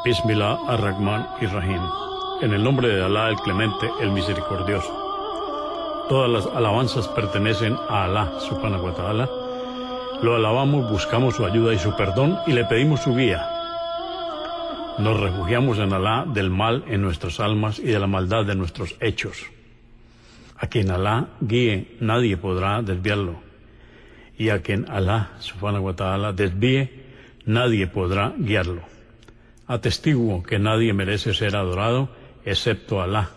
Bismillah ar-Rahman y-Rahim. En el nombre de Alá, el Clemente, el Misericordioso. Todas las alabanzas pertenecen a Alá, subhanahu wa ta'ala. Lo alabamos, buscamos su ayuda y su perdón y le pedimos su guía. Nos refugiamos en Alá del mal en nuestras almas y de la maldad de nuestros hechos. A quien Alá guíe, nadie podrá desviarlo. Y a quien Alá, subhanahu wa ta'ala, desvíe, nadie podrá guiarlo. Atestiguo que nadie merece ser adorado excepto Alá,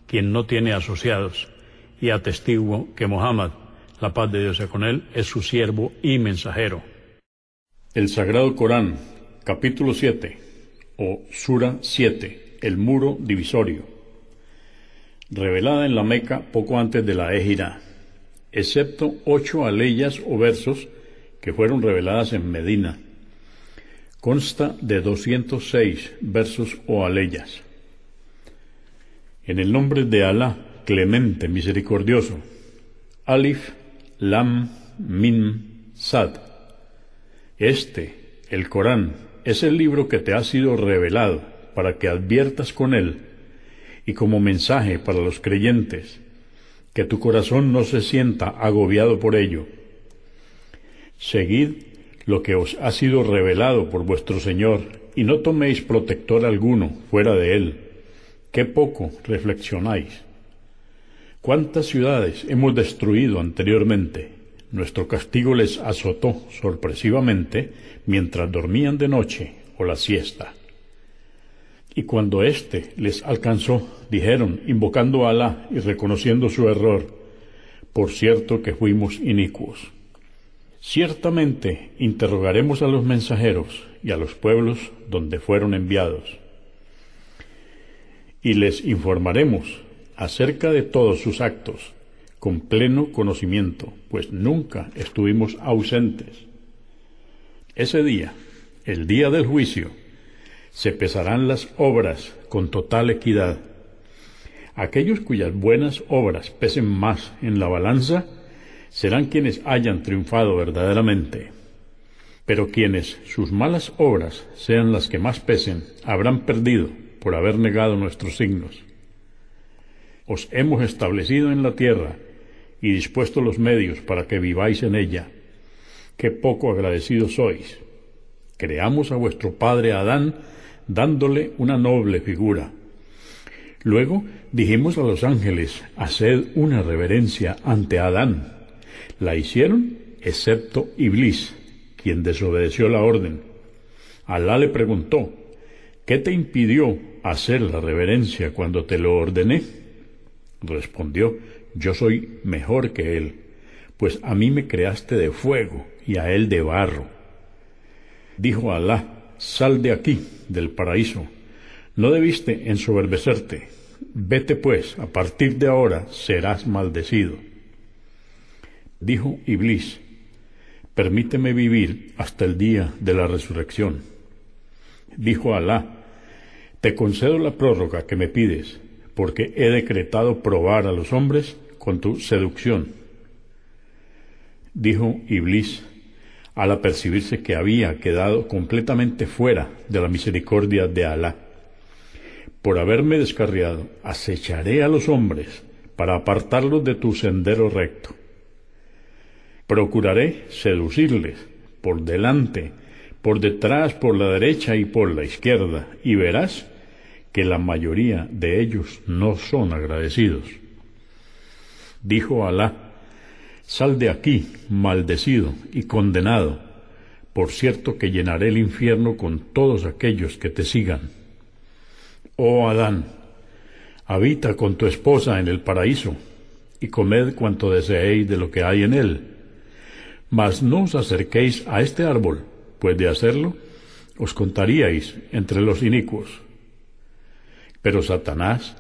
quien no tiene asociados, y atestiguo que Muhammad, la paz de Dios sea con él, es su siervo y mensajero. El Sagrado Corán, capítulo 7, o Sura 7, el muro divisorio. Revelada en la Meca poco antes de la Égira, excepto 8 aleyas o versos que fueron reveladas en Medina. Consta de 206 versos o aleyas. En el nombre de Alá, Clemente, Misericordioso. Alif, Lam, Mim, Sad. El Corán, es el libro que te ha sido revelado para que adviertas con él y como mensaje para los creyentes, que tu corazón no se sienta agobiado por ello. Seguid lo que os ha sido revelado por vuestro Señor, y no toméis protector alguno fuera de él. ¡Qué poco reflexionáis! ¿Cuántas ciudades hemos destruido anteriormente? Nuestro castigo les azotó sorpresivamente mientras dormían de noche o la siesta. Y cuando les alcanzó, dijeron, invocando a Alá y reconociendo su error, por cierto que fuimos inicuos. Ciertamente interrogaremos a los mensajeros y a los pueblos donde fueron enviados, y les informaremos acerca de todos sus actos, con pleno conocimiento, pues nunca estuvimos ausentes. Ese día, el día del juicio, se pesarán las obras con total equidad. Aquellos cuyas buenas obras pesen más en la balanza, serán quienes hayan triunfado verdaderamente. Pero quienes sus malas obras sean las que más pesen, habrán perdido por haber negado nuestros signos. Os hemos establecido en la tierra y dispuesto los medios para que viváis en ella. Qué poco agradecidos sois. Creamos a vuestro padre Adán, dándole una noble figura. Luego dijimos a los ángeles, haced una reverencia ante Adán. La hicieron, excepto Iblis, quien desobedeció la orden. Alá le preguntó, ¿qué te impidió hacer la reverencia cuando te lo ordené? Respondió, yo soy mejor que él, pues a mí me creaste de fuego y a él de barro. Dijo Alá, sal de aquí, del paraíso, no debiste ensoberbecerte, vete pues, a partir de ahora serás maldecido. Dijo Iblis, permíteme vivir hasta el día de la resurrección. Dijo Alá, te concedo la prórroga que me pides, porque he decretado probar a los hombres con tu seducción. Dijo Iblis, al apercibirse que había quedado completamente fuera de la misericordia de Alá, por haberme descarriado, acecharé a los hombres para apartarlos de tu sendero recto. Procuraré seducirles por delante, por detrás, por la derecha y por la izquierda, y verás que la mayoría de ellos no son agradecidos. Dijo Alá, sal de aquí, maldecido y condenado, por cierto que llenaré el infierno con todos aquellos que te sigan. Oh Adán, habita con tu esposa en el paraíso, y comed cuanto deseéis de lo que hay en él. Mas no os acerquéis a este árbol, pues de hacerlo, os contaríais entre los inicuos. Pero Satanás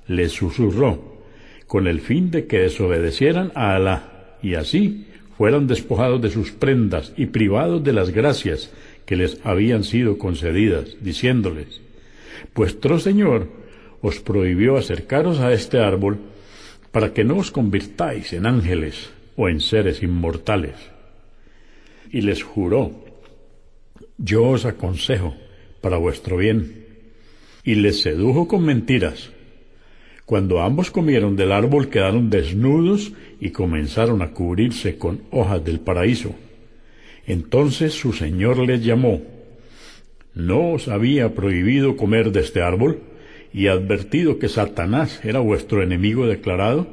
les susurró, con el fin de que desobedecieran a Alá, y así fueran despojados de sus prendas y privados de las gracias que les habían sido concedidas, diciéndoles, vuestro Señor os prohibió acercaros a este árbol para que no os convirtáis en ángeles o en seres inmortales. Y les juró, yo os aconsejo para vuestro bien. Y les sedujo con mentiras. Cuando ambos comieron del árbol quedaron desnudos y comenzaron a cubrirse con hojas del paraíso. Entonces su señor les llamó. ¿No os había prohibido comer de este árbol y advertido que Satanás era vuestro enemigo declarado?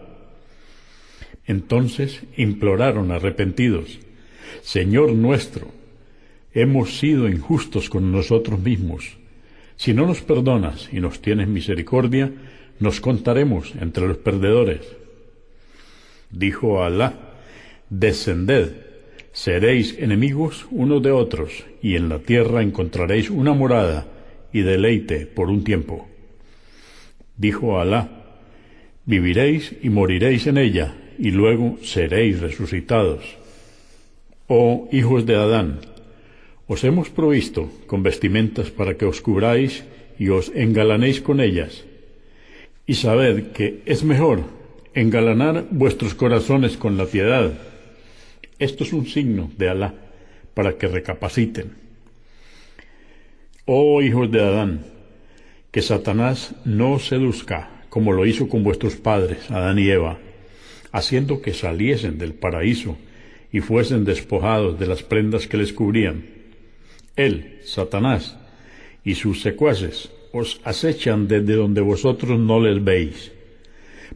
Entonces imploraron arrepentidos: Señor nuestro, hemos sido injustos con nosotros mismos. Si no nos perdonas y nos tienes misericordia, nos contaremos entre los perdedores. Dijo Alá: descended, seréis enemigos unos de otros, y en la tierra encontraréis una morada y deleite por un tiempo. Dijo Alá: viviréis y moriréis en ella, y luego seréis resucitados. Oh hijos de Adán, os hemos provisto con vestimentas para que os cubráis y os engalanéis con ellas. Y sabed que es mejor engalanar vuestros corazones con la piedad. Esto es un signo de Alá, para que recapaciten. Oh hijos de Adán, que Satanás no os seduzca, como lo hizo con vuestros padres, Adán y Eva, haciendo que saliesen del paraíso y fuesen despojados de las prendas que les cubrían. Él, Satanás, y sus secuaces os acechan desde donde vosotros no les veis.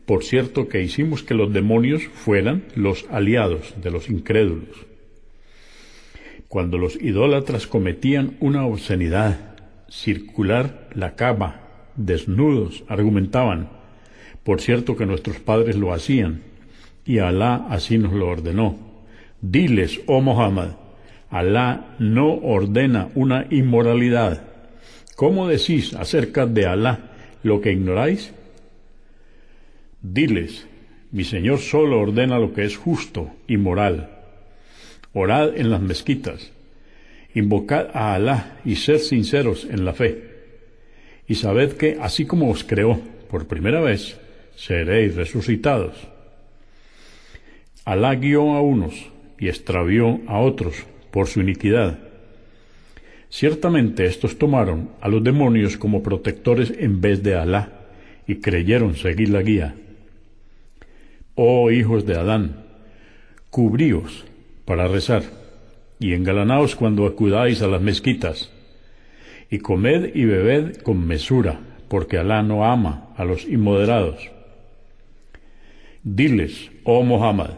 Por cierto que hicimos que los demonios fueran los aliados de los incrédulos. Cuando los idólatras cometían una obscenidad, circular la cama, desnudos, argumentaban: por cierto que nuestros padres lo hacían, y Alá así nos lo ordenó. Diles, oh Muhammad, Alá no ordena una inmoralidad. ¿Cómo decís acerca de Alá lo que ignoráis? Diles, mi Señor solo ordena lo que es justo y moral. Orad en las mezquitas, invocad a Alá y sed sinceros en la fe. Y sabed que, así como os creó por primera vez, seréis resucitados. Alá guió a unos y extravió a otros por su iniquidad. Ciertamente estos tomaron a los demonios como protectores en vez de Alá, y creyeron seguir la guía. Oh hijos de Adán, cubríos para rezar, y engalanaos cuando acudáis a las mezquitas, y comed y bebed con mesura, porque Alá no ama a los inmoderados. Diles, oh Muhammad,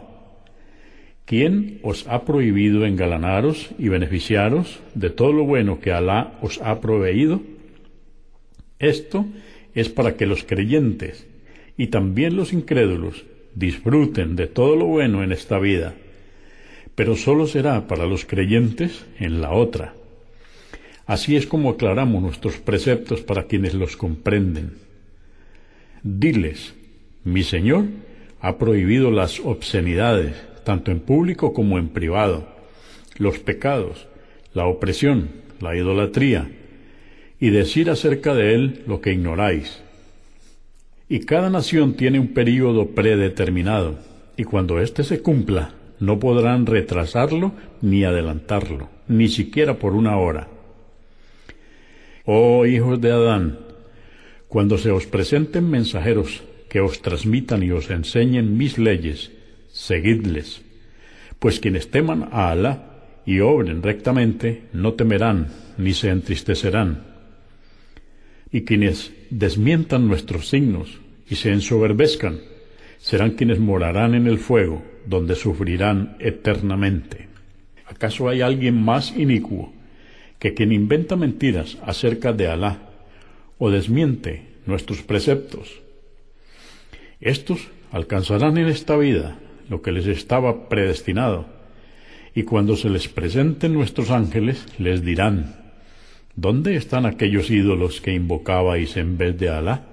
¿quién os ha prohibido engalanaros y beneficiaros de todo lo bueno que Alá os ha proveído? Esto es para que los creyentes y también los incrédulos disfruten de todo lo bueno en esta vida, pero solo será para los creyentes en la otra. Así es como aclaramos nuestros preceptos para quienes los comprenden. Diles, mi Señor ha prohibido las obscenidades, tanto en público como en privado, los pecados, la opresión, la idolatría, y decir acerca de él lo que ignoráis. Y cada nación tiene un período predeterminado, y cuando éste se cumpla, no podrán retrasarlo ni adelantarlo, ni siquiera por una hora. Oh hijos de Adán, cuando se os presenten mensajeros que os transmitan y os enseñen mis leyes, seguidles, pues quienes teman a Alá y obren rectamente no temerán ni se entristecerán. Y quienes desmientan nuestros signos y se ensoberbezcan serán quienes morarán en el fuego, donde sufrirán eternamente. ¿Acaso hay alguien más inicuo que quien inventa mentiras acerca de Alá o desmiente nuestros preceptos? Estos alcanzarán en esta vida lo que les estaba predestinado, y cuando se les presenten nuestros ángeles, les dirán: ¿dónde están aquellos ídolos que invocabais en vez de Alá?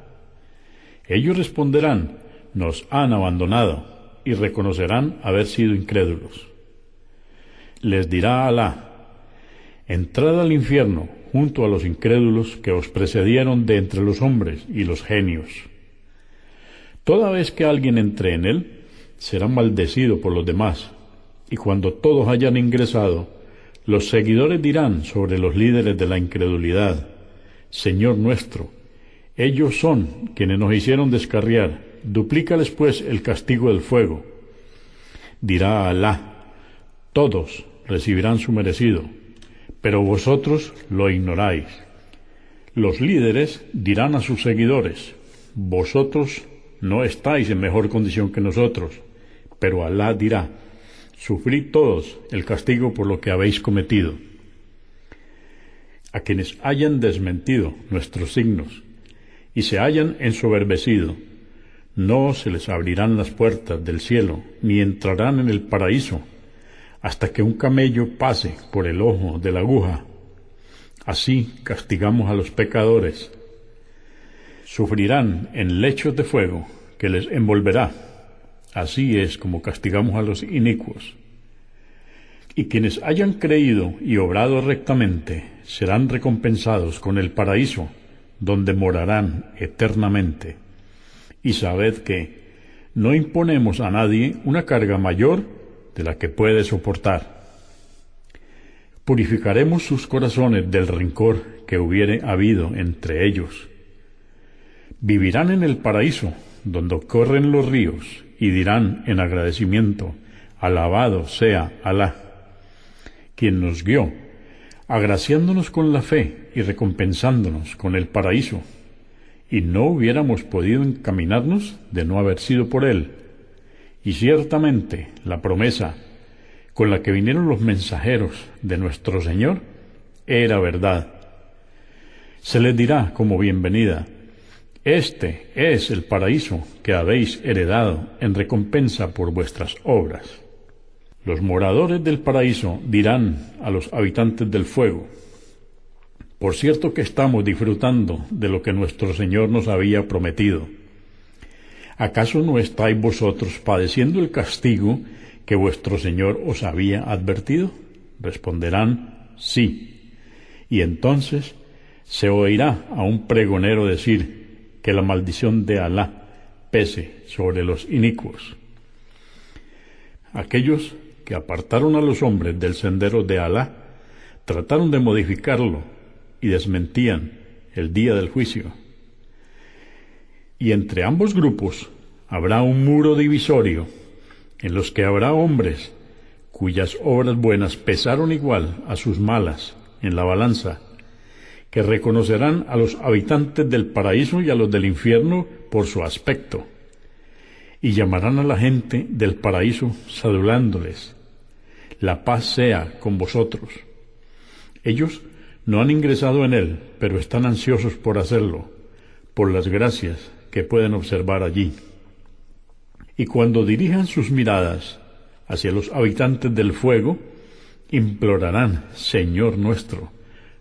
Ellos responderán: nos han abandonado, y reconocerán haber sido incrédulos. Les dirá Alá: entrad al infierno junto a los incrédulos que os precedieron de entre los hombres y los genios. Toda vez que alguien entre en él, será maldecido por los demás, y cuando todos hayan ingresado, los seguidores dirán sobre los líderes de la incredulidad: Señor nuestro, ellos son quienes nos hicieron descarriar, duplícales pues el castigo del fuego. Dirá Alá, todos recibirán su merecido, pero vosotros lo ignoráis. Los líderes dirán a sus seguidores, vosotros no estáis en mejor condición que nosotros, pero Alá dirá, sufrid todos el castigo por lo que habéis cometido. A quienes hayan desmentido nuestros signos y se hayan ensoberbecido, no se les abrirán las puertas del cielo, ni entrarán en el paraíso, hasta que un camello pase por el ojo de la aguja. Así castigamos a los pecadores. Sufrirán en lechos de fuego que les envolverá. Así es como castigamos a los inicuos. Y quienes hayan creído y obrado rectamente serán recompensados con el paraíso, donde morarán eternamente. Y sabed que no imponemos a nadie una carga mayor de la que puede soportar. Purificaremos sus corazones del rencor que hubiere habido entre ellos. Vivirán en el paraíso, donde corren los ríos, y dirán en agradecimiento, alabado sea Alá, quien nos guió, agraciándonos con la fe y recompensándonos con el paraíso, y no hubiéramos podido encaminarnos de no haber sido por él. Y ciertamente la promesa con la que vinieron los mensajeros de nuestro Señor era verdad. Se les dirá como bienvenida, este es el paraíso que habéis heredado en recompensa por vuestras obras. Los moradores del paraíso dirán a los habitantes del fuego, por cierto que estamos disfrutando de lo que nuestro Señor nos había prometido. ¿Acaso no estáis vosotros padeciendo el castigo que vuestro Señor os había advertido? Responderán, sí. Y entonces se oirá a un pregonero decir que la maldición de Alá pese sobre los inicuos. Aquellos que apartaron a los hombres del sendero de Alá trataron de modificarlo y desmentían el día del juicio. Y entre ambos grupos habrá un muro divisorio, en los que habrá hombres cuyas obras buenas pesaron igual a sus malas en la balanza, que reconocerán a los habitantes del paraíso y a los del infierno por su aspecto, y llamarán a la gente del paraíso saludándoles, la paz sea con vosotros. Ellos no han ingresado en él, pero están ansiosos por hacerlo, por las gracias que pueden observar allí. Y cuando dirijan sus miradas hacia los habitantes del fuego, implorarán, Señor nuestro,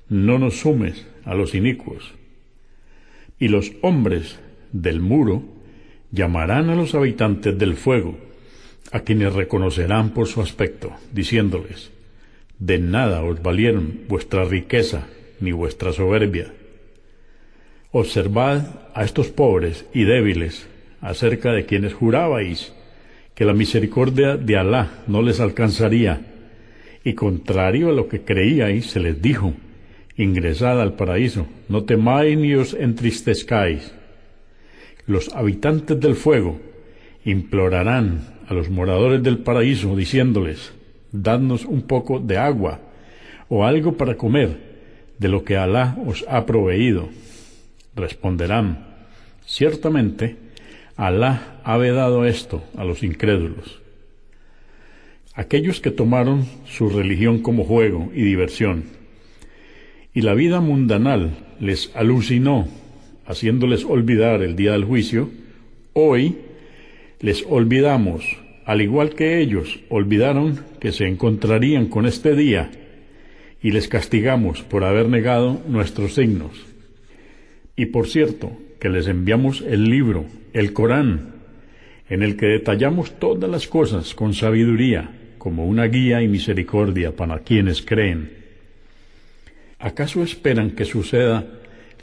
no nos sumes a los inicuos. Y los hombres del muro llamarán a los habitantes del fuego, a quienes reconocerán por su aspecto, diciéndoles, de nada os valieron vuestra riqueza ni vuestra soberbia. Observad a estos pobres y débiles, acerca de quienes jurabais que la misericordia de Alá no les alcanzaría, y contrario a lo que creíais, se les dijo, ingresad al paraíso, no temáis ni os entristezcáis. Los habitantes del fuego implorarán a los moradores del paraíso, diciéndoles, dadnos un poco de agua, o algo para comer, de lo que Alá os ha proveído. Responderán, ciertamente, Alá ha vedado esto a los incrédulos. Aquellos que tomaron su religión como juego y diversión, y la vida mundanal les alucinó, haciéndoles olvidar el día del juicio, hoy les olvidamos, al igual que ellos olvidaron que se encontrarían con este día, y les castigamos por haber negado nuestros signos. Y por cierto, que les enviamos el libro, el Corán, en el que detallamos todas las cosas con sabiduría, como una guía y misericordia para quienes creen. ¿Acaso esperan que suceda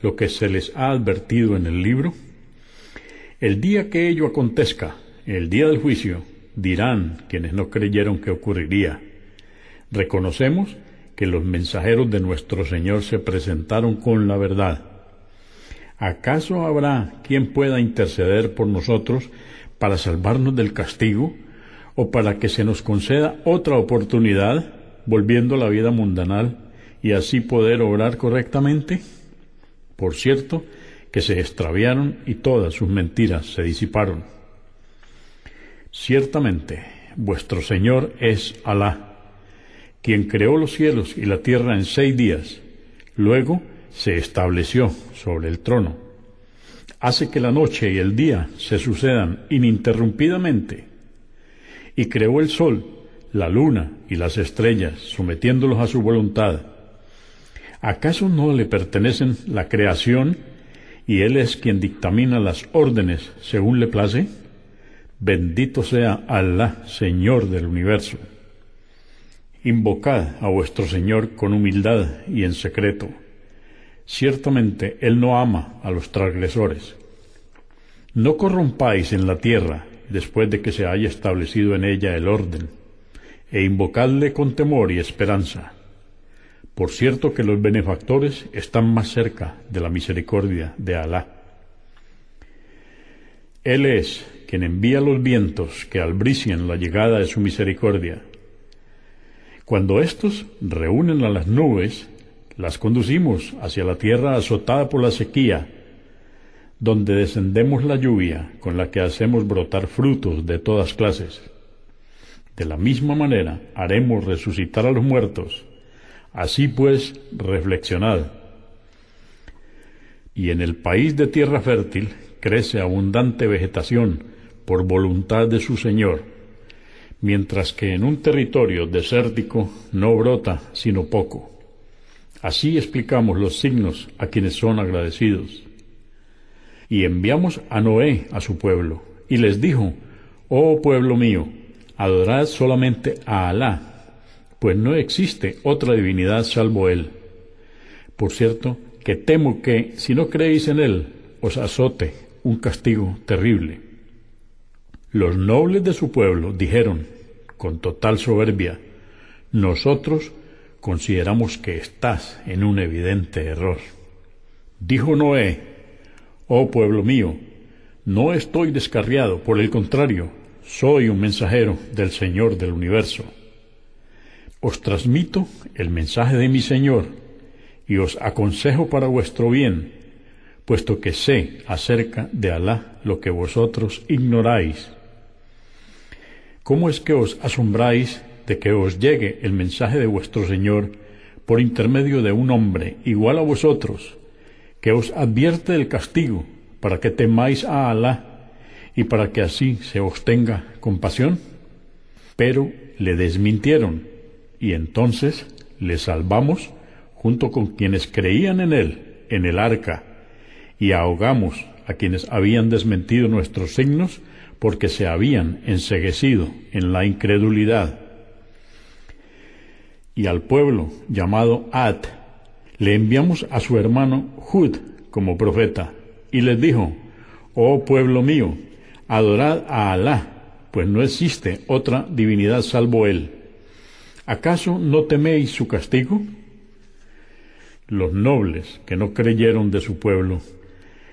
lo que se les ha advertido en el libro? El día que ello acontezca, el día del juicio, dirán quienes no creyeron que ocurriría, reconocemos que los mensajeros de nuestro Señor se presentaron con la verdad, ¿Acaso habrá quien pueda interceder por nosotros para salvarnos del castigo o para que se nos conceda otra oportunidad, volviendo a la vida mundanal y así poder obrar correctamente? Por cierto, que se extraviaron y todas sus mentiras se disiparon. Ciertamente, vuestro Señor es Alá, quien creó los cielos y la tierra en 6 días, luego se estableció sobre el trono. Hace que la noche y el día se sucedan ininterrumpidamente, y creó el sol, la luna y las estrellas, sometiéndolos a su voluntad. ¿Acaso no le pertenecen la creación, y Él es quien dictamina las órdenes según le place? Bendito sea Alá, Señor del universo. Invocad a vuestro Señor con humildad y en secreto. Ciertamente Él no ama a los transgresores. No corrompáis en la tierra después de que se haya establecido en ella el orden, e invocadle con temor y esperanza. Por cierto que los benefactores están más cerca de la misericordia de Alá. Él es quien envía los vientos que albrician la llegada de su misericordia. Cuando éstos reúnen a las nubes, las conducimos hacia la tierra azotada por la sequía, donde descendemos la lluvia con la que hacemos brotar frutos de todas clases. De la misma manera haremos resucitar a los muertos. Así pues, reflexionad. Y en el país de tierra fértil crece abundante vegetación por voluntad de su Señor, mientras que en un territorio desértico no brota sino poco. Así explicamos los signos a quienes son agradecidos. Y enviamos a Noé a su pueblo, y les dijo: «Oh pueblo mío, adorad solamente a Alá, pues no existe otra divinidad salvo Él. Por cierto, que temo que, si no creéis en Él, os azote un castigo terrible». Los nobles de su pueblo dijeron, con total soberbia: «Nosotros consideramos que estás en un evidente error». Dijo Noé: «Oh pueblo mío, no estoy descarriado, por el contrario, soy un mensajero del Señor del universo. Os transmito el mensaje de mi Señor y os aconsejo para vuestro bien, puesto que sé acerca de Alá lo que vosotros ignoráis. ¿Cómo es que os asombráis de que os llegue el mensaje de vuestro Señor por intermedio de un hombre igual a vosotros, que os advierte del castigo para que temáis a Alá y para que así se os tenga compasión?» Pero le desmintieron, y entonces le salvamos junto con quienes creían en él en el arca, y ahogamos a quienes habían desmentido nuestros signos porque se habían enceguecido en la incredulidad. Y al pueblo llamado Ad le enviamos a su hermano Hud como profeta, y les dijo: «Oh pueblo mío, adorad a Alá, pues no existe otra divinidad salvo Él. ¿Acaso no teméis su castigo?». Los nobles, que no creyeron de su pueblo,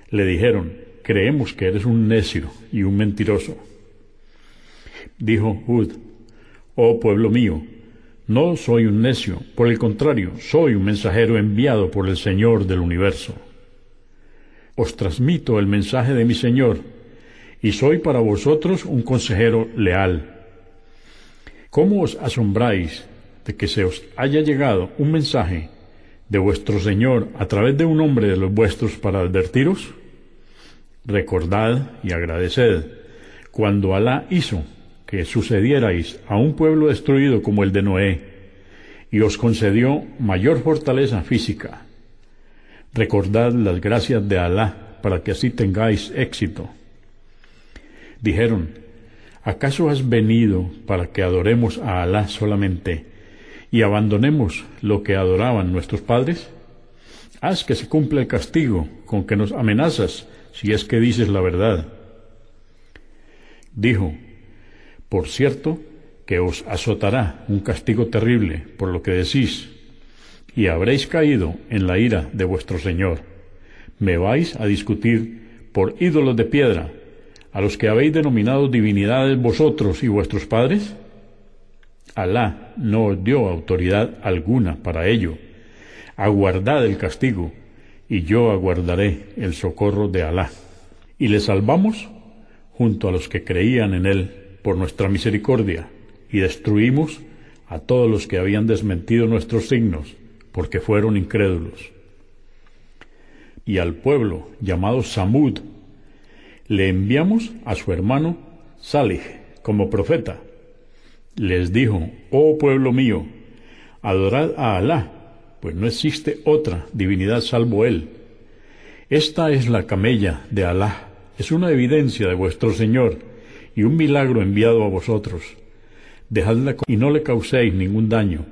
le dijeron: «Creemos que eres un necio y un mentiroso». Dijo Hud: «Oh pueblo mío, no soy un necio, por el contrario, soy un mensajero enviado por el Señor del universo. Os transmito el mensaje de mi Señor, y soy para vosotros un consejero leal. ¿Cómo os asombráis de que se os haya llegado un mensaje de vuestro Señor a través de un hombre de los vuestros para advertiros? Recordad y agradeced cuando Alá hizo que sucedierais a un pueblo destruido como el de Noé, y os concedió mayor fortaleza física. Recordad las gracias de Alá para que así tengáis éxito». Dijeron: «¿Acaso has venido para que adoremos a Alá solamente y abandonemos lo que adoraban nuestros padres? Haz que se cumpla el castigo con que nos amenazas, si es que dices la verdad». Dijo: «Por cierto que os azotará un castigo terrible por lo que decís, y habréis caído en la ira de vuestro Señor. ¿Me vais a discutir por ídolos de piedra, a los que habéis denominado divinidades vosotros y vuestros padres? Alá no os dio autoridad alguna para ello. Aguardad el castigo, y yo aguardaré el socorro de Alá. Y le salvamos junto a los que creían en él por nuestra misericordia, y destruimos a todos los que habían desmentido nuestros signos, porque fueron incrédulos. Y al pueblo llamado Samud le enviamos a su hermano Salih como profeta. Les dijo: oh pueblo mío, adorad a Alá, pues no existe otra divinidad salvo él. Esta es la camella de Alá, es una evidencia de vuestro Señor y un milagro enviado a vosotros. Dejadla y no le causéis ningún daño,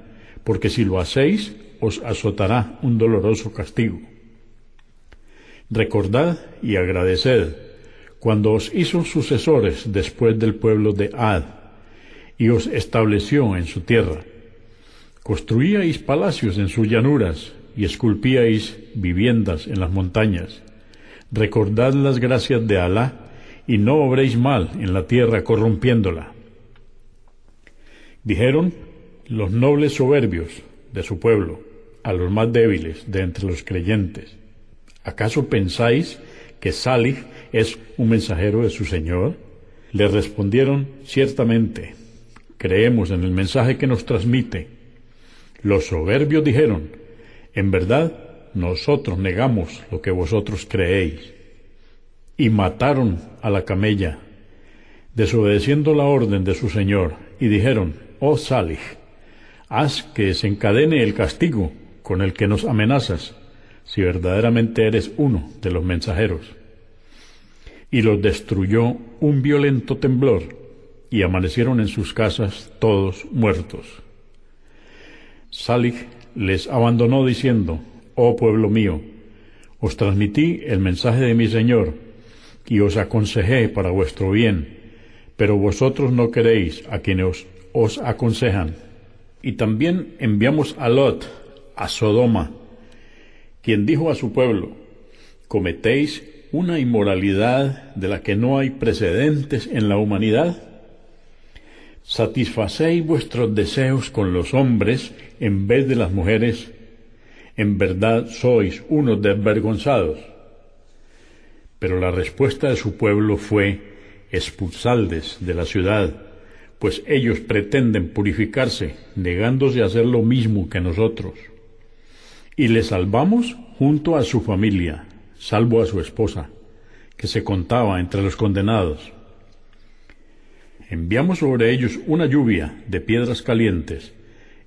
porque si lo hacéis, os azotará un doloroso castigo. Recordad y agradeced cuando os hizo sucesores después del pueblo de Ad, y os estableció en su tierra. Construíais palacios en sus llanuras, y esculpíais viviendas en las montañas. Recordad las gracias de Alá, y no obréis mal en la tierra corrompiéndola. Dijeron los nobles soberbios de su pueblo a los más débiles de entre los creyentes: ¿acaso pensáis que Salih es un mensajero de su Señor? Le respondieron: ciertamente, creemos en el mensaje que nos transmite. Los soberbios dijeron: en verdad, nosotros negamos lo que vosotros creéis. Y mataron a la camella, desobedeciendo la orden de su Señor, y dijeron: oh Salih, haz que desencadene el castigo con el que nos amenazas, si verdaderamente eres uno de los mensajeros. Y los destruyó un violento temblor, y amanecieron en sus casas todos muertos. Salih les abandonó diciendo: oh pueblo mío, os transmití el mensaje de mi Señor, y os aconsejé para vuestro bien, pero vosotros no queréis a quienes os aconsejan. Y también enviamos a Lot, a Sodoma, quien dijo a su pueblo: ¿cometéis una inmoralidad de la que no hay precedentes en la humanidad? ¿Satisfacéis vuestros deseos con los hombres en vez de las mujeres? En verdad sois unos desvergonzados. Pero la respuesta de su pueblo fue: expulsadles de la ciudad, pues ellos pretenden purificarse, negándose a hacer lo mismo que nosotros. Y le salvamos junto a su familia, salvo a su esposa, que se contaba entre los condenados. Enviamos sobre ellos una lluvia de piedras calientes,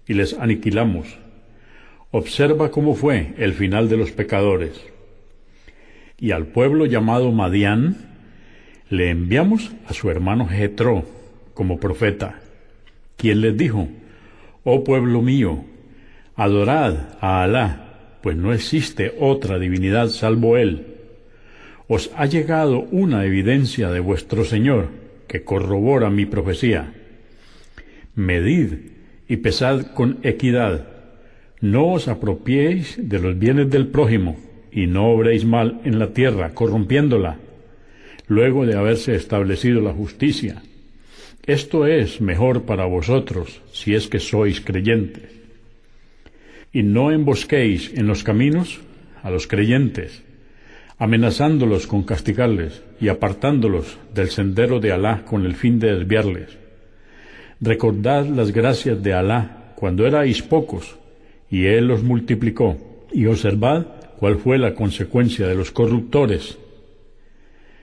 y les aniquilamos. Observa cómo fue el final de los pecadores. Y al pueblo llamado Madián le enviamos a su hermano Jetro como profeta, quien les dijo: oh pueblo mío, adorad a Alá, pues no existe otra divinidad salvo él. Os ha llegado una evidencia de vuestro Señor que corrobora mi profecía. Medid y pesad con equidad. No os apropiéis de los bienes del prójimo, y no obréis mal en la tierra, corrompiéndola, luego de haberse establecido la justicia. Esto es mejor para vosotros, si es que sois creyentes. Y no embosquéis en los caminos a los creyentes, amenazándolos con castigarles y apartándolos del sendero de Alá con el fin de desviarles. Recordad las gracias de Alá cuando erais pocos, y Él los multiplicó, y observad cuál fue la consecuencia de los corruptores.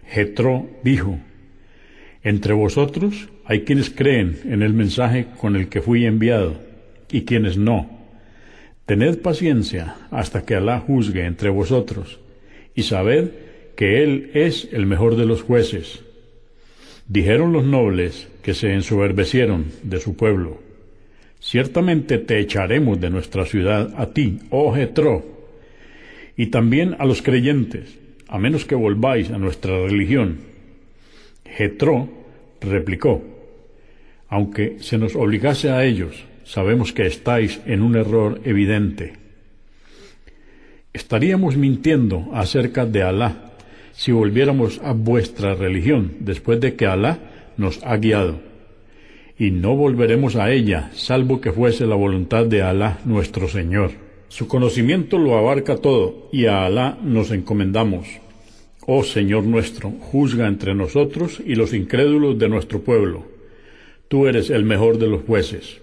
Jetro dijo: entre vosotros hay quienes creen en el mensaje con el que fui enviado, y quienes no. Tened paciencia hasta que Alá juzgue entre vosotros, y sabed que Él es el mejor de los jueces. Dijeron los nobles que se ensoberbecieron de su pueblo: ciertamente te echaremos de nuestra ciudad a ti, oh Jetro, y también a los creyentes, a menos que volváis a nuestra religión. Jetro replicó: aunque se nos obligase a ellos, sabemos que estáis en un error evidente. Estaríamos mintiendo acerca de Alá si volviéramos a vuestra religión después de que Alá nos ha guiado. Y no volveremos a ella, salvo que fuese la voluntad de Alá nuestro Señor. Su conocimiento lo abarca todo, y a Alá nos encomendamos. Oh Señor nuestro, juzga entre nosotros y los incrédulos de nuestro pueblo. Tú eres el mejor de los jueces.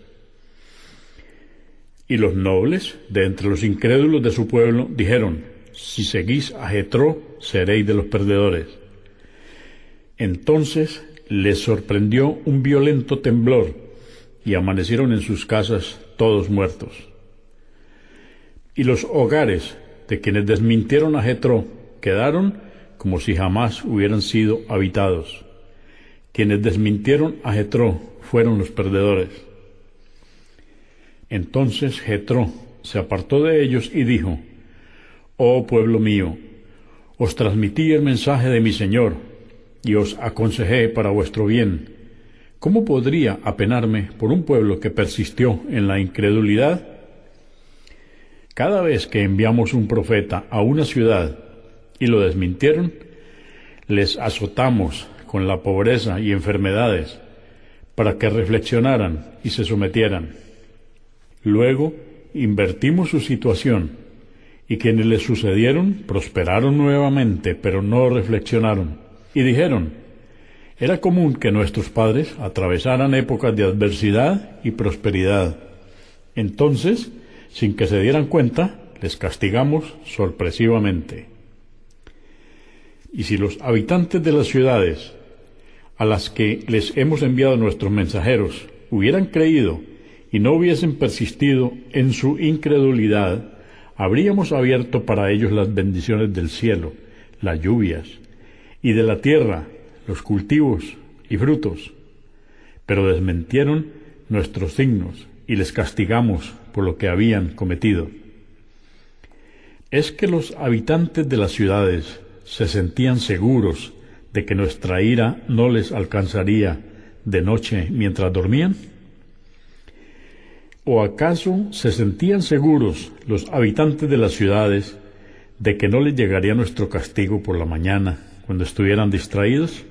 Y los nobles, de entre los incrédulos de su pueblo, dijeron: si seguís a Jetro, seréis de los perdedores. Entonces les sorprendió un violento temblor, y amanecieron en sus casas todos muertos. Y los hogares de quienes desmintieron a Jetro quedaron como si jamás hubieran sido habitados. Quienes desmintieron a Jetro fueron los perdedores. Entonces Jetro se apartó de ellos y dijo: oh pueblo mío, os transmití el mensaje de mi Señor, y os aconsejé para vuestro bien. ¿Cómo podría apenarme por un pueblo que persistió en la incredulidad? Cada vez que enviamos un profeta a una ciudad y lo desmintieron, les azotamos con la pobreza y enfermedades para que reflexionaran y se sometieran. Luego invertimos su situación, y quienes les sucedieron prosperaron nuevamente, pero no reflexionaron. Y dijeron: era común que nuestros padres atravesaran épocas de adversidad y prosperidad. Entonces, sin que se dieran cuenta, les castigamos sorpresivamente. Y si los habitantes de las ciudades a las que les hemos enviado nuestros mensajeros hubieran creído y no hubiesen persistido en su incredulidad, habríamos abierto para ellos las bendiciones del cielo, las lluvias, y de la tierra, los cultivos y frutos. Pero desmentieron nuestros signos y les castigamos por lo que habían cometido. Es que los habitantes de las ciudades se sentían seguros de que nuestra ira no les alcanzaría de noche mientras dormían. ¿O acaso se sentían seguros los habitantes de las ciudades de que no les llegaría nuestro castigo por la mañana cuando estuvieran distraídos?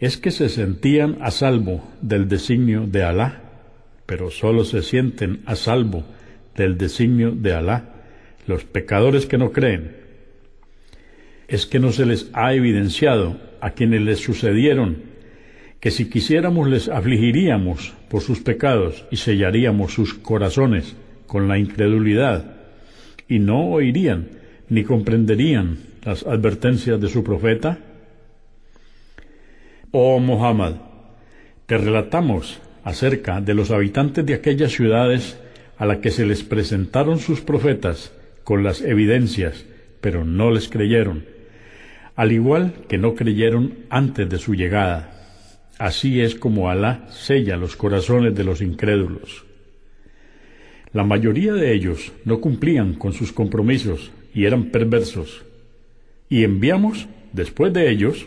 Es que se sentían a salvo del designio de Alá, pero solo se sienten a salvo del designio de Alá los pecadores que no creen. Es que no se les ha evidenciado a quienes les sucedieron que si quisiéramos les afligiríamos por sus pecados y sellaríamos sus corazones con la incredulidad, y no oirían ni comprenderían las advertencias de su profeta. Oh Muhammad, te relatamos acerca de los habitantes de aquellas ciudades a las que se les presentaron sus profetas con las evidencias, pero no les creyeron, al igual que no creyeron antes de su llegada. Así es como Alá sella los corazones de los incrédulos. La mayoría de ellos no cumplían con sus compromisos y eran perversos. Y enviamos, después de ellos,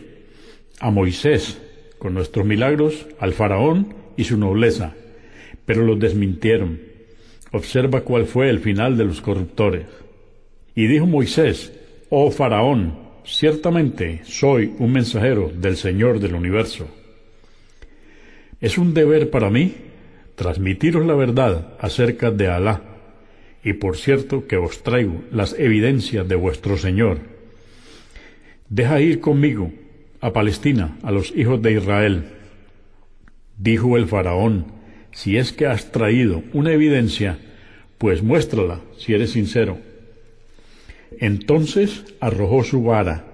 a Moisés, con nuestros milagros, al faraón y su nobleza, pero los desmintieron. Observa cuál fue el final de los corruptores. Y dijo Moisés: oh faraón, ciertamente soy un mensajero del Señor del universo. Es un deber para mí transmitiros la verdad acerca de Alá, y por cierto que os traigo las evidencias de vuestro Señor. Deja ir conmigo a Palestina a los hijos de Israel. Dijo el faraón: si es que has traído una evidencia, pues muéstrala si eres sincero. Entonces arrojó su vara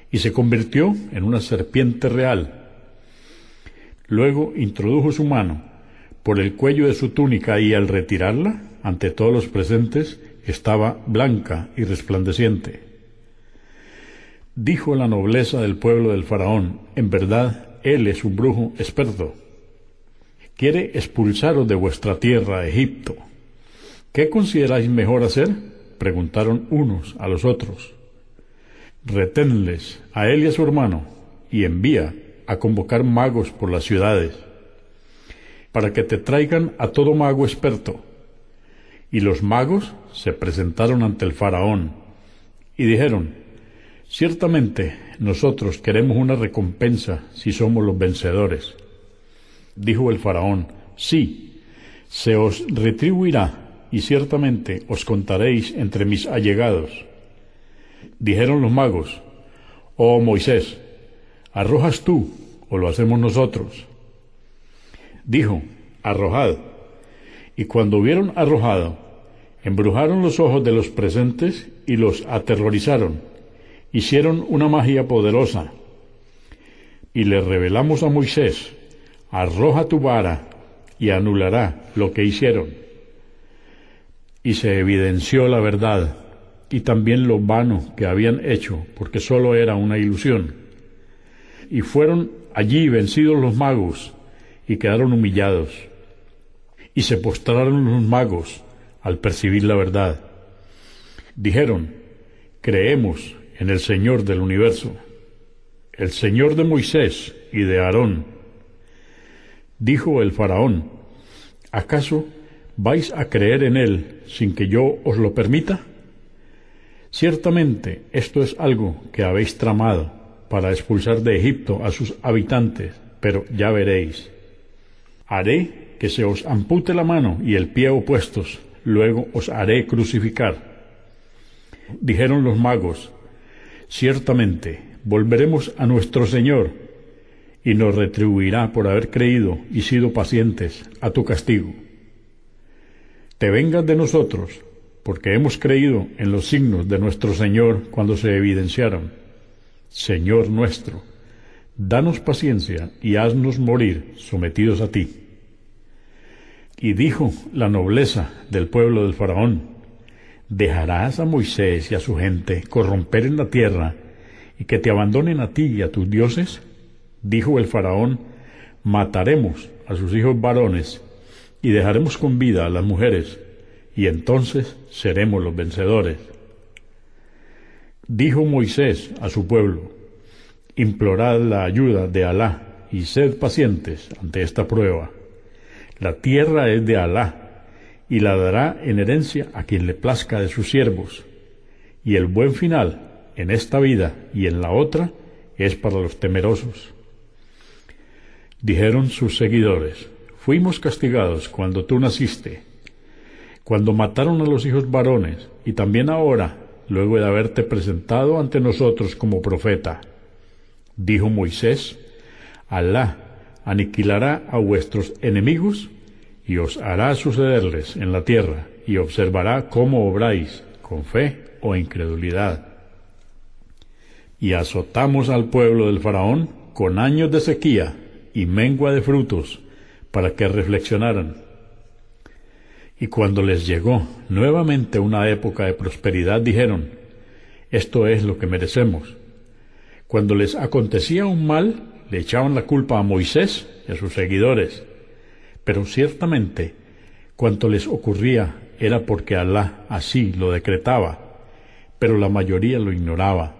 y se convirtió en una serpiente real. Luego introdujo su mano por el cuello de su túnica y al retirarla, ante todos los presentes, estaba blanca y resplandeciente. Dijo la nobleza del pueblo del faraón: en verdad, él es un brujo experto. Quiere expulsaros de vuestra tierra, Egipto. ¿Qué consideráis mejor hacer?, preguntaron unos a los otros. Reténles a él y a su hermano, y envía a convocar magos por las ciudades, para que te traigan a todo mago experto, Y los magos se presentaron ante el faraón y dijeron: ciertamente nosotros queremos una recompensa si somos los vencedores. Dijo el faraón: sí, se os retribuirá, y ciertamente os contaréis entre mis allegados. Dijeron los magos: oh Moisés, ¿arrojas tú o lo hacemos nosotros? Dijo: arrojad. Y cuando hubieron arrojado, embrujaron los ojos de los presentes y los aterrorizaron. Hicieron una magia poderosa. Y le revelamos a Moisés: arroja tu vara y anulará lo que hicieron. Y se evidenció la verdad, y también lo vano que habían hecho, porque sólo era una ilusión. Y fueron allí vencidos los magos, y quedaron humillados. Y se postraron los magos al percibir la verdad. Dijeron: creemos en el Señor del universo, el Señor de Moisés y de Aarón. Dijo el faraón: ¿acaso vais a creer en él sin que yo os lo permita? Ciertamente esto es algo que habéis tramado para expulsar de Egipto a sus habitantes, pero ya veréis. Haré que se os ampute la mano y el pie opuestos, luego os haré crucificar. Dijeron los magos: ciertamente volveremos a nuestro Señor, y nos retribuirá por haber creído y sido pacientes a tu castigo. Te vengas de nosotros, porque hemos creído en los signos de nuestro Señor cuando se evidenciaron. Señor nuestro, danos paciencia y haznos morir sometidos a ti. Y dijo la nobleza del pueblo del faraón: ¿dejarás a Moisés y a su gente corromper en la tierra y que te abandonen a ti y a tus dioses? Dijo el faraón: mataremos a sus hijos varones y dejaremos con vida a las mujeres, y entonces seremos los vencedores. Dijo Moisés a su pueblo: implorad la ayuda de Alá y sed pacientes ante esta prueba. La tierra es de Alá, y la dará en herencia a quien le plazca de sus siervos, y el buen final, en esta vida y en la otra, es para los temerosos. Dijeron sus seguidores: fuimos castigados cuando tú naciste, cuando mataron a los hijos varones, y también ahora, luego de haberte presentado ante nosotros como profeta. Dijo Moisés: Alá aniquilará a vuestros enemigos y os hará sucederles en la tierra, y observará cómo obráis, con fe o incredulidad. Y azotamos al pueblo del faraón con años de sequía y mengua de frutos, para que reflexionaran. Y cuando les llegó nuevamente una época de prosperidad, dijeron: esto es lo que merecemos. Cuando les acontecía un mal, le echaban la culpa a Moisés y a sus seguidores, pero ciertamente cuanto les ocurría era porque Alá así lo decretaba, pero la mayoría lo ignoraba.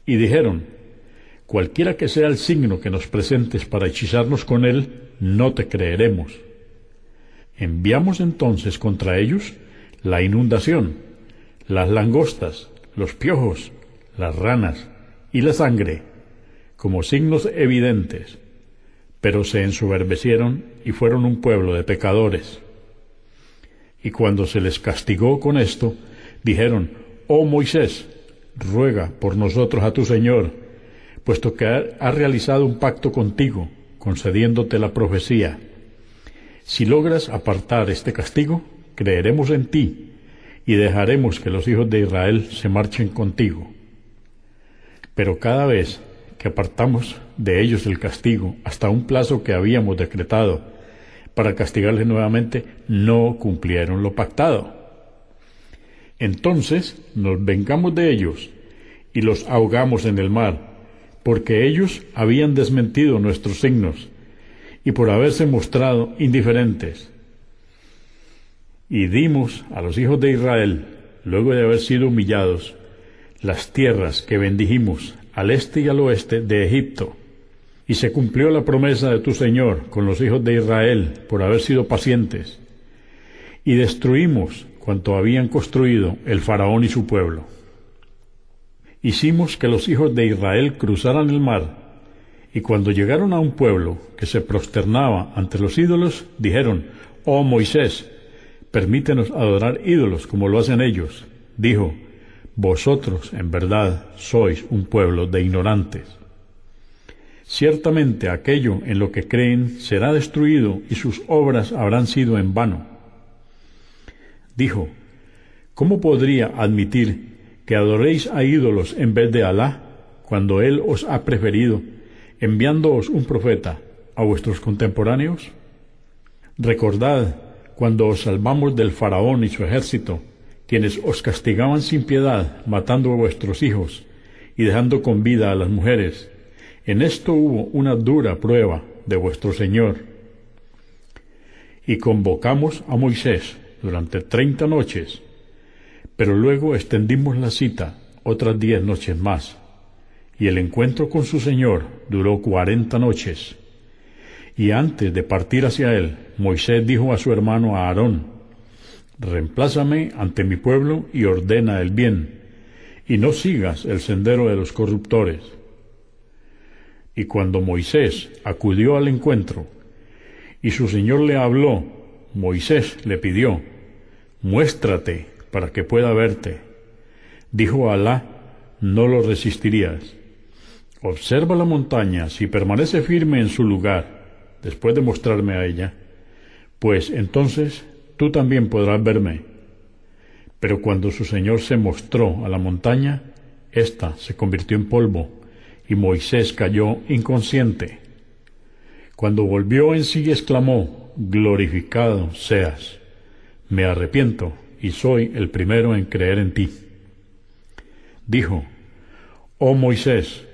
Y dijeron: cualquiera que sea el signo que nos presentes para hechizarnos con él, no te creeremos. Enviamos entonces contra ellos la inundación, las langostas, los piojos, las ranas y la sangre, como signos evidentes, pero se ensoberbecieron y fueron un pueblo de pecadores. Y cuando se les castigó con esto, dijeron: oh Moisés, ruega por nosotros a tu Señor, puesto que ha realizado un pacto contigo, concediéndote la profecía. Si logras apartar este castigo, creeremos en ti, y dejaremos que los hijos de Israel se marchen contigo. Pero cada vez que apartamos de ellos el castigo, hasta un plazo que habíamos decretado, para castigarles nuevamente, no cumplieron lo pactado. Entonces nos vengamos de ellos, y los ahogamos en el mar, porque ellos habían desmentido nuestros signos, y por haberse mostrado indiferentes. Y dimos a los hijos de Israel, luego de haber sido humillados, las tierras que bendijimos al este y al oeste de Egipto. Y se cumplió la promesa de tu Señor con los hijos de Israel por haber sido pacientes. y destruimos cuanto habían construido el faraón y su pueblo. Hicimos que los hijos de Israel cruzaran el mar, y cuando llegaron a un pueblo que se prosternaba ante los ídolos, dijeron: «Oh Moisés, permítenos adorar ídolos como lo hacen ellos». Dijo: «Vosotros en verdad sois un pueblo de ignorantes. Ciertamente aquello en lo que creen será destruido y sus obras habrán sido en vano». Dijo: «¿Cómo podría admitir que adoréis a ídolos en vez de Alá, cuando Él os ha preferido, enviándoos un profeta a vuestros contemporáneos? Recordad cuando os salvamos del faraón y su ejército, quienes os castigaban sin piedad, matando a vuestros hijos y dejando con vida a las mujeres. En esto hubo una dura prueba de vuestro Señor. Y convocamos a Moisés durante 30 noches, pero luego extendimos la cita otras 10 noches más, y el encuentro con su Señor duró 40 noches. Y antes de partir hacia él, Moisés dijo a su hermano Aarón: «Reemplázame ante mi pueblo y ordena el bien, y no sigas el sendero de los corruptores». Y cuando Moisés acudió al encuentro, y su Señor le habló, Moisés le pidió: «Muéstrate para que pueda verte». Dijo Alá: «No lo resistirías. Observa la montaña, si permanece firme en su lugar, después de mostrarme a ella, pues entonces tú también podrás verme». Pero cuando su Señor se mostró a la montaña, ésta se convirtió en polvo, y Moisés cayó inconsciente. Cuando volvió en sí, exclamó: «Glorificado seas. Me arrepiento y soy el primero en creer en ti». Dijo: «Oh Moisés,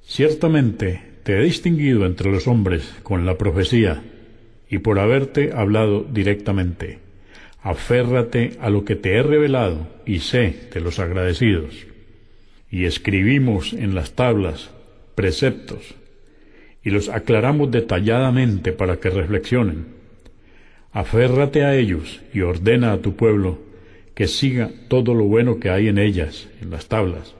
ciertamente te he distinguido entre los hombres con la profecía y por haberte hablado directamente. Aférrate a lo que te he revelado y sé de los agradecidos». Y escribimos en las tablas preceptos y los aclaramos detalladamente para que reflexionen. Aférrate a ellos y ordena a tu pueblo que siga todo lo bueno que hay en ellas, en las tablas.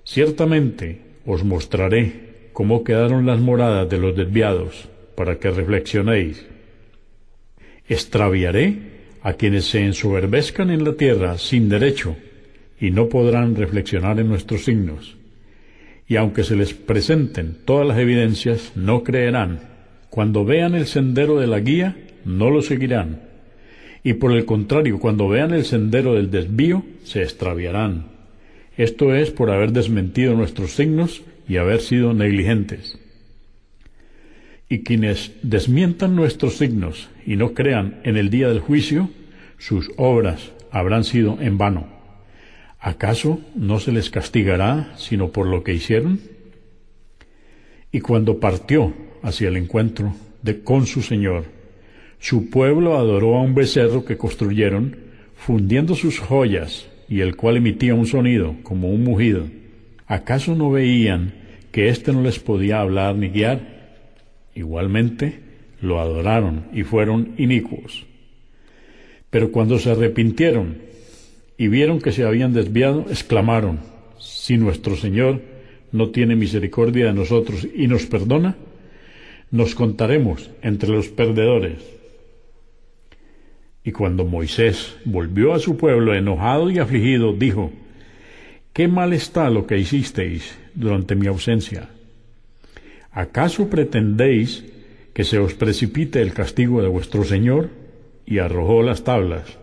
Ciertamente os mostraré cómo quedaron las moradas de los desviados, para que reflexionéis. Extraviaré a quienes se ensoberbezcan en la tierra sin derecho, y no podrán reflexionar en nuestros signos. Y aunque se les presenten todas las evidencias, no creerán. Cuando vean el sendero de la guía, no lo seguirán. Y por el contrario, cuando vean el sendero del desvío, se extraviarán. Esto es por haber desmentido nuestros signos y haber sido negligentes. Y quienes desmientan nuestros signos y no crean en el día del juicio, sus obras habrán sido en vano. ¿Acaso no se les castigará sino por lo que hicieron? Y cuando partió hacia el encuentro con su Señor, su pueblo adoró a un becerro que construyeron, fundiendo sus joyas, y el cual emitía un sonido como un mugido. ¿Acaso no veían que éste no les podía hablar ni guiar? Igualmente lo adoraron y fueron inicuos. Pero cuando se arrepintieron y vieron que se habían desviado, exclamaron: «Si nuestro Señor no tiene misericordia de nosotros y nos perdona, nos contaremos entre los perdedores». Y cuando Moisés volvió a su pueblo enojado y afligido, dijo: «¿Qué mal está lo que hicisteis durante mi ausencia? ¿Acaso pretendéis que se os precipite el castigo de vuestro Señor?» Y arrojó las tablas,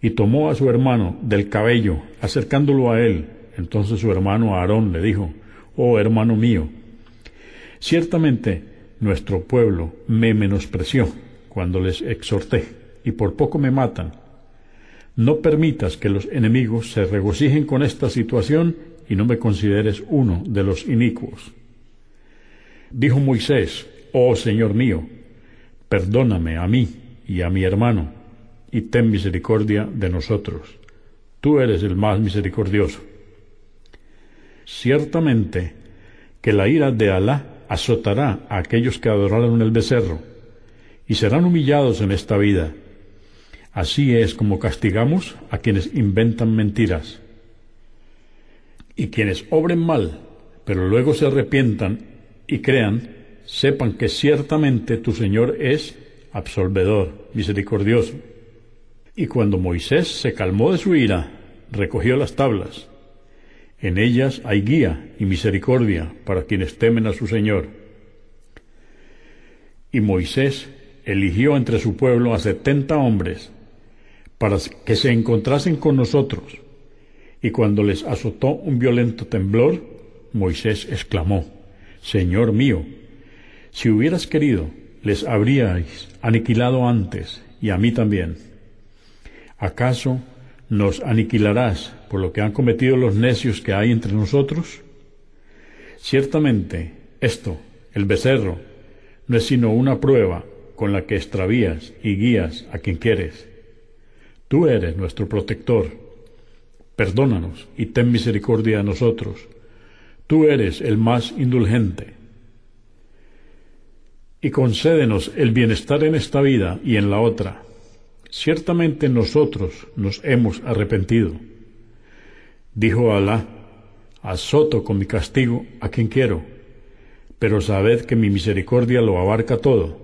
y tomó a su hermano del cabello, acercándolo a él. Entonces su hermano Aarón le dijo: «Oh hermano mío, ciertamente nuestro pueblo me menospreció cuando les exhorté, y por poco me matan. No permitas que los enemigos se regocijen con esta situación, y no me consideres uno de los inicuos». Dijo Moisés: «Oh Señor mío, perdóname a mí y a mi hermano, y ten misericordia de nosotros. Tú eres el más misericordioso». Ciertamente que la ira de Alá azotará a aquellos que adoraron el becerro, y serán humillados en esta vida. Así es como castigamos a quienes inventan mentiras. Y quienes obren mal, pero luego se arrepientan y crean, sepan que ciertamente tu Señor es absolvedor, misericordioso. Y cuando Moisés se calmó de su ira, recogió las tablas. En ellas hay guía y misericordia para quienes temen a su Señor. Y Moisés eligió entre su pueblo a 70 hombres para que se encontrasen con nosotros. Y cuando les azotó un violento temblor, Moisés exclamó: Señor mío, si hubieras querido, les habríais aniquilado antes, y a mí también. ¿Acaso nos aniquilarás por lo que han cometido los necios que hay entre nosotros? Ciertamente, esto, el becerro, no es sino una prueba con la que extravías y guías a quien quieres. Tú eres nuestro protector. Perdónanos y ten misericordia de nosotros. Tú eres el más indulgente. Y concédenos el bienestar en esta vida y en la otra. Ciertamente nosotros nos hemos arrepentido. Dijo Alá: azoto con mi castigo a quien quiero, pero sabed que mi misericordia lo abarca todo,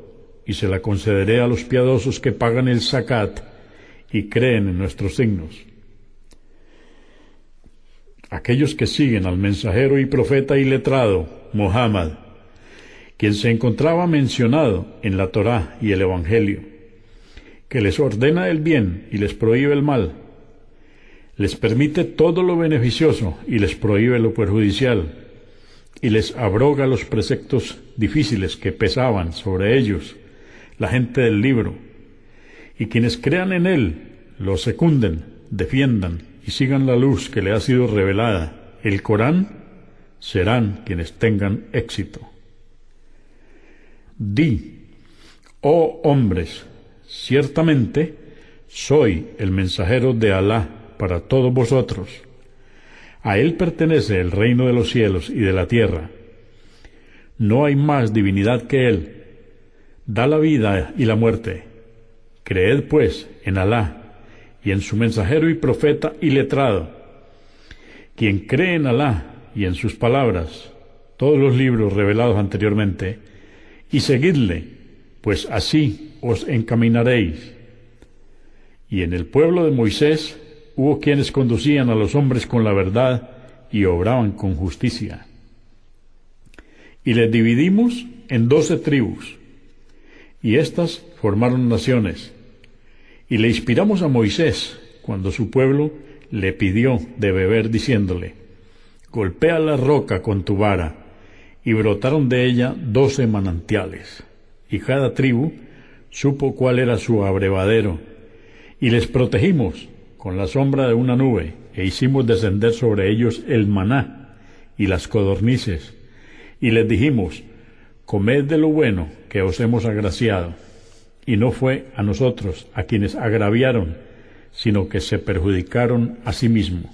y se la concederé a los piadosos que pagan el zakat y creen en nuestros signos. Aquellos que siguen al mensajero y profeta y letrado, Muhammad, quien se encontraba mencionado en la Torá y el Evangelio, que les ordena el bien y les prohíbe el mal, les permite todo lo beneficioso y les prohíbe lo perjudicial, y les abroga los preceptos difíciles que pesaban sobre ellos la gente del libro, y quienes crean en él, lo secunden, defiendan y sigan la luz que le ha sido revelada, el Corán, serán quienes tengan éxito. Di, oh hombres, ciertamente soy el mensajero de Alá para todos vosotros. A él pertenece el reino de los cielos y de la tierra. No hay más divinidad que él. Da la vida y la muerte. Creed pues en Alá y en su mensajero y profeta y letrado. Quien cree en Alá y en sus palabras, todos los libros revelados anteriormente, y seguidle, pues así os encaminaréis. Y en el pueblo de Moisés hubo quienes conducían a los hombres con la verdad y obraban con justicia. Y les dividimos en 12 tribus, y éstas formaron naciones. Y le inspiramos a Moisés cuando su pueblo le pidió de beber, diciéndole: golpea la roca con tu vara, y brotaron de ella 12 manantiales, y cada tribu supo cuál era su abrevadero, y les protegimos con la sombra de una nube, e hicimos descender sobre ellos el maná y las codornices, y les dijimos: comed de lo bueno que os hemos agraciado. Y no fue a nosotros a quienes agraviaron, sino que se perjudicaron a sí mismos.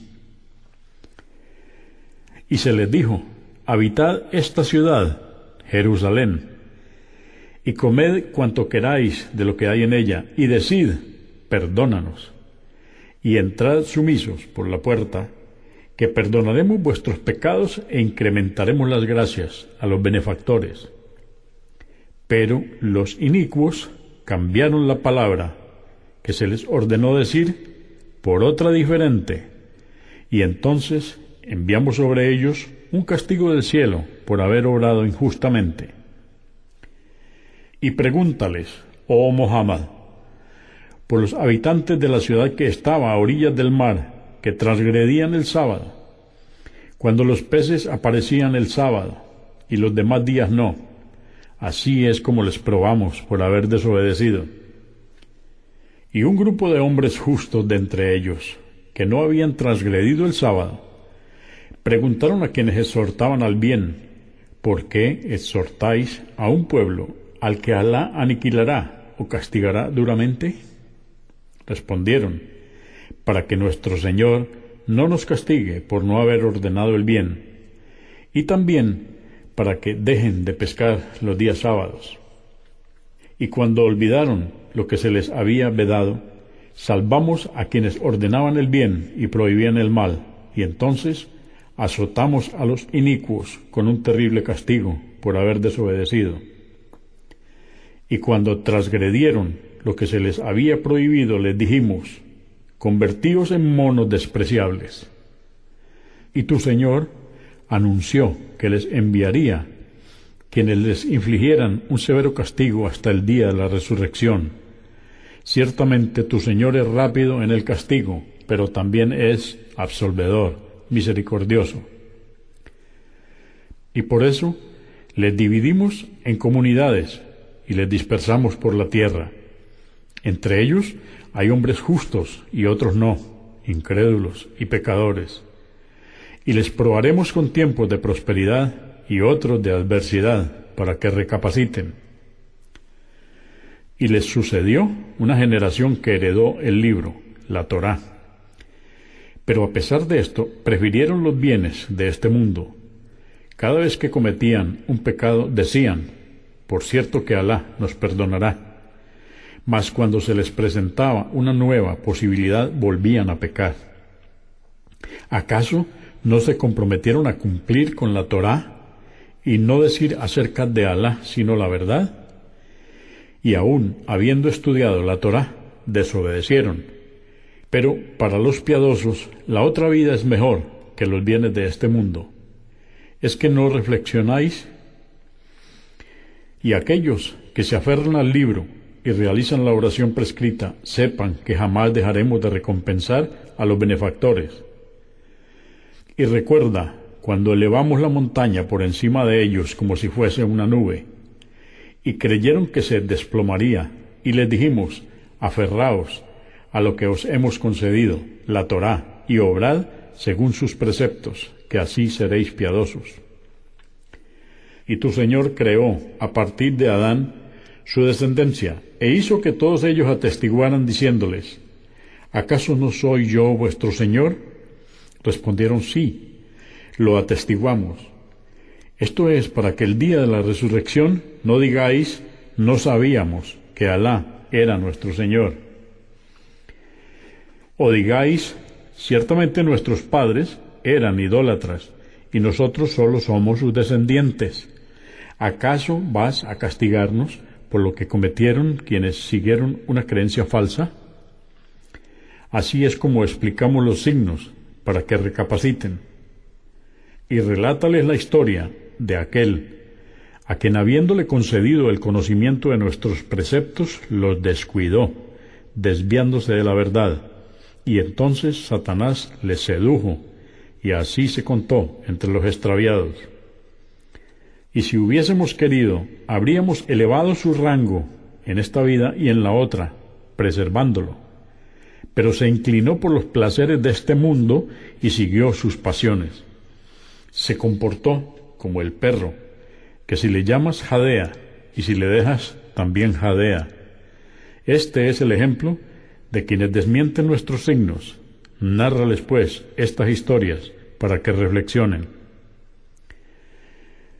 Y se les dijo: habitad esta ciudad, Jerusalén, y comed cuanto queráis de lo que hay en ella, y decid: perdónanos, y entrad sumisos por la puerta, que perdonaremos vuestros pecados e incrementaremos las gracias a los benefactores. Pero los inicuos cambiaron la palabra que se les ordenó decir por otra diferente, y entonces enviamos sobre ellos un castigo del cielo por haber obrado injustamente. Y pregúntales, oh Muhammad, por los habitantes de la ciudad que estaba a orillas del mar, que transgredían el sábado, cuando los peces aparecían el sábado y los demás días no. Así es como les probamos por haber desobedecido. Y un grupo de hombres justos de entre ellos, que no habían transgredido el sábado, preguntaron a quienes exhortaban al bien: ¿por qué exhortáis a un pueblo al que Alá aniquilará o castigará duramente? Respondieron: para que nuestro Señor no nos castigue por no haber ordenado el bien, y también para que dejen de pescar los días sábados. Y cuando olvidaron lo que se les había vedado, salvamos a quienes ordenaban el bien y prohibían el mal, y entonces azotamos a los inicuos con un terrible castigo por haber desobedecido. Y cuando transgredieron lo que se les había prohibido, les dijimos: convertíos en monos despreciables. Y tu Señor anunció que les enviaría quienes les infligieran un severo castigo hasta el día de la resurrección. Ciertamente tu Señor es rápido en el castigo, pero también es absolvedor, misericordioso. Y por eso les dividimos en comunidades y les dispersamos por la tierra. Entre ellos hay hombres justos y otros no, incrédulos y pecadores. Y les probaremos con tiempos de prosperidad y otros de adversidad, para que recapaciten. Y les sucedió una generación que heredó el libro, la Torá. Pero a pesar de esto, prefirieron los bienes de este mundo. Cada vez que cometían un pecado, decían: por cierto que Alá nos perdonará. Mas cuando se les presentaba una nueva posibilidad, volvían a pecar. ¿Acaso no se comprometieron a cumplir con la Torá y no decir acerca de Alá sino la verdad? Y aún habiendo estudiado la Torá, desobedecieron. Pero para los piadosos la otra vida es mejor que los bienes de este mundo. ¿Es que no reflexionáis? Y aquellos que se aferran al libro y realizan la oración prescrita, sepan que jamás dejaremos de recompensar a los benefactores. Y recuerda cuando elevamos la montaña por encima de ellos como si fuese una nube, y creyeron que se desplomaría, y les dijimos: aferraos a lo que os hemos concedido, la Torá, y obrad según sus preceptos, que así seréis piadosos. Y tu Señor creó, a partir de Adán, su descendencia, e hizo que todos ellos atestiguaran diciéndoles: ¿acaso no soy yo vuestro Señor? Respondieron: sí, lo atestiguamos. Esto es para que el día de la resurrección no digáis: no sabíamos que Alá era nuestro Señor. O digáis: ciertamente nuestros padres eran idólatras, y nosotros solo somos sus descendientes. ¿Acaso vas a castigarnos por lo que cometieron quienes siguieron una creencia falsa? Así es como explicamos los signos, para que recapaciten. Y relátales la historia de aquel a quien, habiéndole concedido el conocimiento de nuestros preceptos, los descuidó, desviándose de la verdad, y entonces Satanás les sedujo, y así se contó entre los extraviados. Y si hubiésemos querido, habríamos elevado su rango en esta vida y en la otra, preservándolo. Pero se inclinó por los placeres de este mundo y siguió sus pasiones. Se comportó como el perro, que si le llamas jadea, y si le dejas, también jadea. Este es el ejemplo de quienes desmienten nuestros signos. Nárrales, pues, estas historias, para que reflexionen.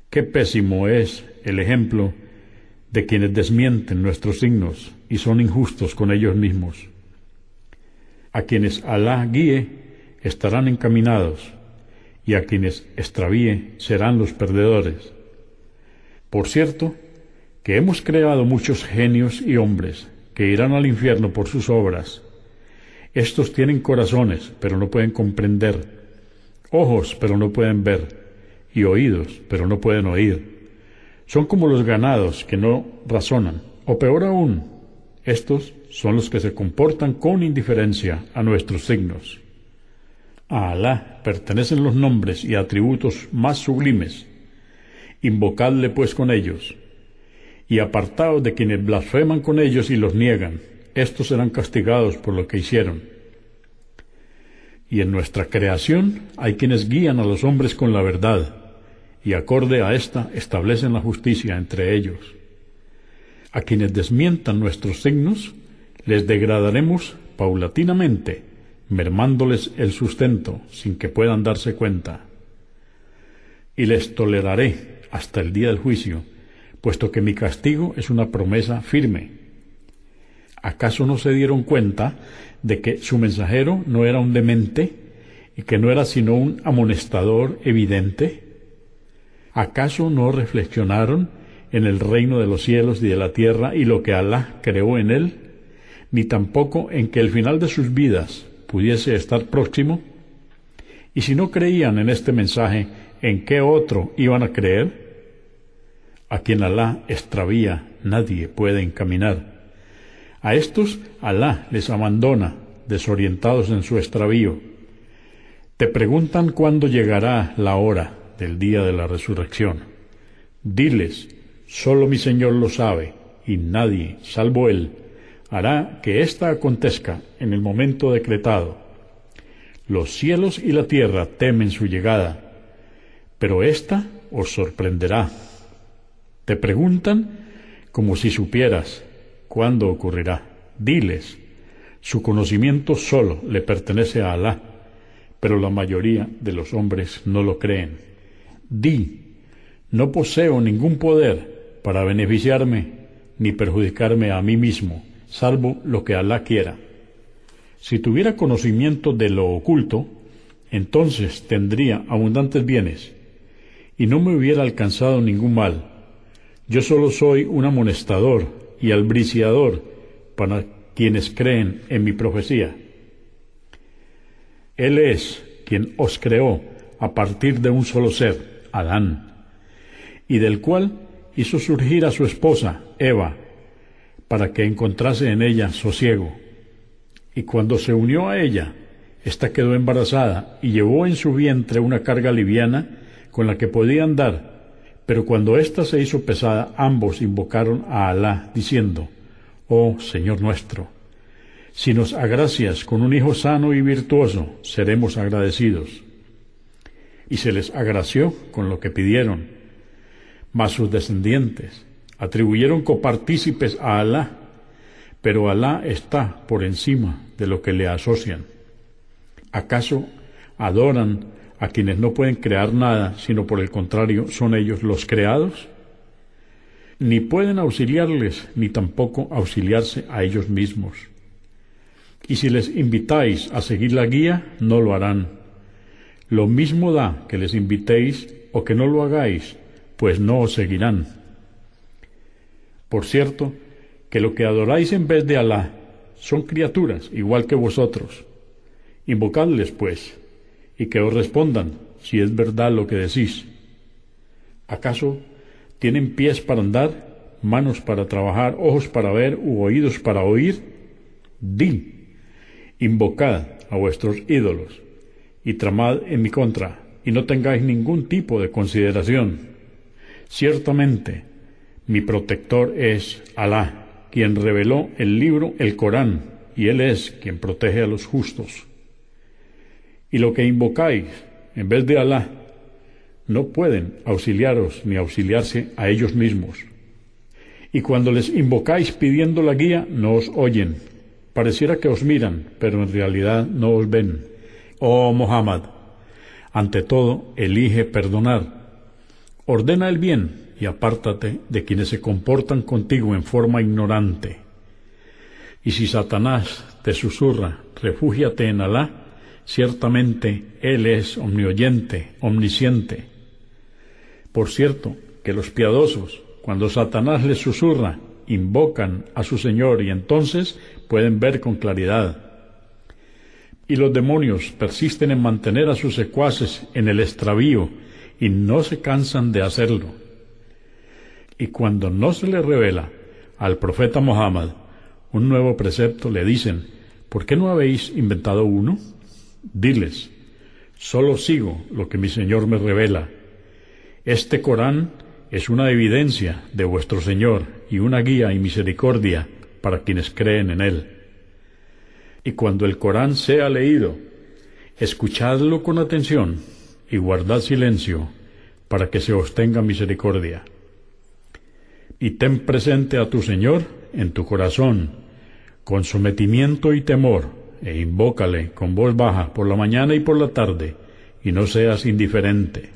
Qué pésimo es el ejemplo de quienes desmienten nuestros signos y son injustos con ellos mismos. A quienes Alá guíe estarán encaminados, y a quienes extravíe serán los perdedores. Por cierto, que hemos creado muchos genios y hombres que irán al infierno por sus obras. Estos tienen corazones, pero no pueden comprender, ojos, pero no pueden ver, y oídos, pero no pueden oír. Son como los ganados que no razonan, o peor aún, estos son los que se comportan con indiferencia a nuestros signos. A Alá pertenecen los nombres y atributos más sublimes. Invocadle pues con ellos, y apartaos de quienes blasfeman con ellos y los niegan. Estos serán castigados por lo que hicieron. Y en nuestra creación hay quienes guían a los hombres con la verdad, y acorde a esta establecen la justicia entre ellos. A quienes desmientan nuestros signos, les degradaremos paulatinamente, mermándoles el sustento sin que puedan darse cuenta. Y les toleraré hasta el día del juicio, puesto que mi castigo es una promesa firme. ¿Acaso no se dieron cuenta de que su mensajero no era un demente y que no era sino un amonestador evidente? ¿Acaso no reflexionaron en el reino de los cielos y de la tierra y lo que Alá creó en él, ni tampoco en que el final de sus vidas pudiese estar próximo? Y si no creían en este mensaje, ¿en qué otro iban a creer? A quien Alá extravía, nadie puede encaminar. A estos Alá les abandona, desorientados en su extravío. Te preguntan cuándo llegará la hora del día de la resurrección. Diles, solo mi Señor lo sabe, y nadie, salvo Él, hará que ésta acontezca en el momento decretado. Los cielos y la tierra temen su llegada, pero ésta os sorprenderá. Te preguntan como si supieras cuándo ocurrirá. Diles, su conocimiento solo le pertenece a Alá, pero la mayoría de los hombres no lo creen. Di, no poseo ningún poder para beneficiarme ni perjudicarme a mí mismo, salvo lo que Alá quiera. Si tuviera conocimiento de lo oculto, entonces tendría abundantes bienes, y no me hubiera alcanzado ningún mal. Yo solo soy un amonestador y albriciador para quienes creen en mi profecía. Él es quien os creó a partir de un solo ser, Adán, y del cual hizo surgir a su esposa, Eva, para que encontrase en ella sosiego. Y cuando se unió a ella, ésta quedó embarazada y llevó en su vientre una carga liviana con la que podía andar. Pero cuando ésta se hizo pesada, ambos invocaron a Alá, diciendo, «Oh Señor nuestro, si nos agracias con un hijo sano y virtuoso, seremos agradecidos». Y se les agració con lo que pidieron, mas sus descendientes atribuyeron copartícipes a Alá, pero Alá está por encima de lo que le asocian. ¿Acaso adoran a quienes no pueden crear nada, sino por el contrario son ellos los creados? Ni pueden auxiliarles, ni tampoco auxiliarse a ellos mismos. Y si les invitáis a seguir la guía, no lo harán. Lo mismo da que les invitéis o que no lo hagáis, pues no os seguirán. Por cierto, que lo que adoráis en vez de Alá son criaturas igual que vosotros. Invocadles, pues, y que os respondan si es verdad lo que decís. ¿Acaso tienen pies para andar, manos para trabajar, ojos para ver u oídos para oír? Di, invocad a vuestros ídolos y tramad en mi contra, y no tengáis ningún tipo de consideración. Ciertamente, mi protector es Alá, quien reveló el libro, el Corán, y Él es quien protege a los justos. Y lo que invocáis en vez de Alá, no pueden auxiliaros ni auxiliarse a ellos mismos. Y cuando les invocáis pidiendo la guía, no os oyen. Pareciera que os miran, pero en realidad no os ven. Oh Muhammad, ante todo, elige perdonar. Ordena el bien y apártate de quienes se comportan contigo en forma ignorante. Y si Satanás te susurra, refúgiate en Alá, ciertamente Él es omnioyente, omnisciente. Por cierto, que los piadosos, cuando Satanás les susurra, invocan a su Señor y entonces pueden ver con claridad. Y los demonios persisten en mantener a sus secuaces en el extravío y no se cansan de hacerlo. Y cuando no se le revela al profeta Muhammad un nuevo precepto, le dicen, ¿por qué no habéis inventado uno? Diles, solo sigo lo que mi Señor me revela. Este Corán es una evidencia de vuestro Señor y una guía y misericordia para quienes creen en Él. Y cuando el Corán sea leído, escuchadlo con atención y guardad silencio para que se os tenga misericordia. Y ten presente a tu Señor en tu corazón, con sometimiento y temor, e invócale con voz baja por la mañana y por la tarde, y no seas indiferente.